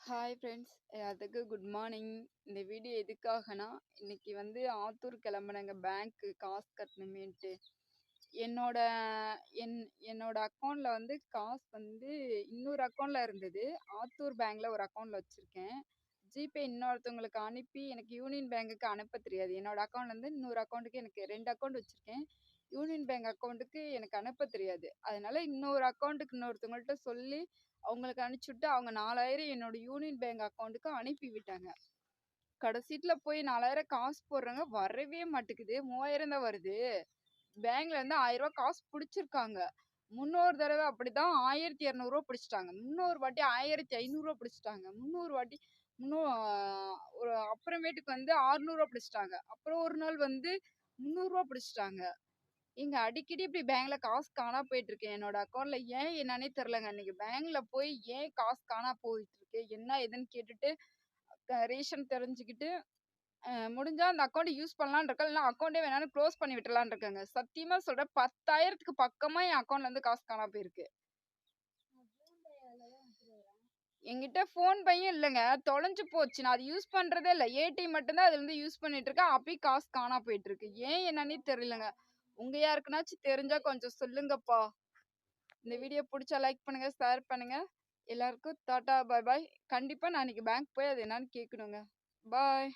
Hi friends, எல்லாத்துக்கும் good morning. இந்த video எதுக்காகனா, இன்னைக்கு வந்து ஆத்தூர் கிளம்புனேங்க பேங்க்கு காசு கட்டணுமேன்ட்டு. என்னோட என் என்னோட அக்கௌண்ட்ல வந்து காசு வந்து இன்னொரு அக்கௌண்ட்ல இருந்தது. ஆத்தூர் பேங்க்ல ஒரு அக்கௌண்ட்ல வச்சிருக்கேன். ஜிபே இன்னொருத்தவங்களுக்கு அனுப்பி எனக்கு யூனியன் பேங்குக்கு அனுப்ப தெரியாது. என்னோட அக்கௌண்ட்ல இருந்து இன்னொரு அக்கௌண்ட்டுக்கு எனக்கு 2 அக்கௌண்ட் வச்சிருக்கேன். யூனியன் பேங்க் அக்கௌண்ட்டுக்கு எனக்கு அனுப்ப தெரியாது. அதனால இன்னொரு அக்கௌண்ட்டுக்கு இன்னொருத்தவங்கள்ட்ட சொல்லி அவங்களுக்கு அனுப்பிச்சுட்டு அவங்க 4000 என்னோட யூனியன் பேங்க் அக்கௌண்ட்டுக்கு அனுப்பி விட்டாங்க. கடைசீட்ல போய் 4000 காசு போடுறாங்க, வரவே மாட்டேங்குது. 3000 தான் வருது. பேங்க்ல இருந்து 1000 ரூபாய் காசு பிடிச்சிருக்காங்க. முன்னொரு தடவை அப்படிதான் 1200 ரூபாய் பிடிச்சிட்டாங்க. முன்னொரு வாட்டி 1500 ரூபாய் பிடிச்சிட்டாங்க. முன்னொரு வாட்டி ஒரு அப்புறமேட்டுக்கு வந்து 600 ரூபாய் பிடிச்சிட்டாங்க. அப்புறம் ஒரு நாள் வந்து 300 ரூபாய் பிடிச்சிட்டாங்க. இங்க அடிக்கடி இப்படி பேங்க்ல காசு காணா போயிட்டு இருக்கு. என்னோட அக்கௌண்ட்ல ஏன் என்னன்னே தெரியலங்க. அன்னைக்கு பேங்க்ல போய் ஏன் காசு காணா போயிட்டு இருக்கு, என்ன ஏதுன்னு கேட்டுட்டு ரீசன் தெரிஞ்சுக்கிட்டு முடிஞ்சா அந்த அக்கௌண்ட் யூஸ் பண்ணலாம்னு இருக்கேன். இல்லைன்னா அக்கௌண்ட்டே வேணாலும் க்ளோஸ் பண்ணி விட்டுலான்னு இருக்கேங்க. சத்தியமா சொல்றேன், 10,000க்கு பக்கமா என் அக்கௌண்ட்ல இருந்து காசு காணா போயிருக்கு. என்கிட்ட ஃபோன் பையும் இல்லைங்க, தொலைஞ்சு போச்சு. நான் அது யூஸ் பண்றதே இல்லை. ஏடிஎம் மட்டும்தான் அதுல இருந்து யூஸ் பண்ணிட்டு இருக்கேன். அப்பயும் காசு காணா போயிட்டு இருக்கு. ஏன் என்னன்னே தெரியலங்க. உங்க யாருக்குனாச்சும் தெரிஞ்சா கொஞ்சம் சொல்லுங்கப்பா. இந்த வீடியோ பிடிச்சா லைக் பண்ணுங்க, ஷேர் பண்ணுங்க. எல்லாருக்கும் டாடா, பாய் பாய். கண்டிப்பா நான் இன்னைக்கு பேங்க் போய் அது என்னன்னு கேட்கணுங்க. பாய்.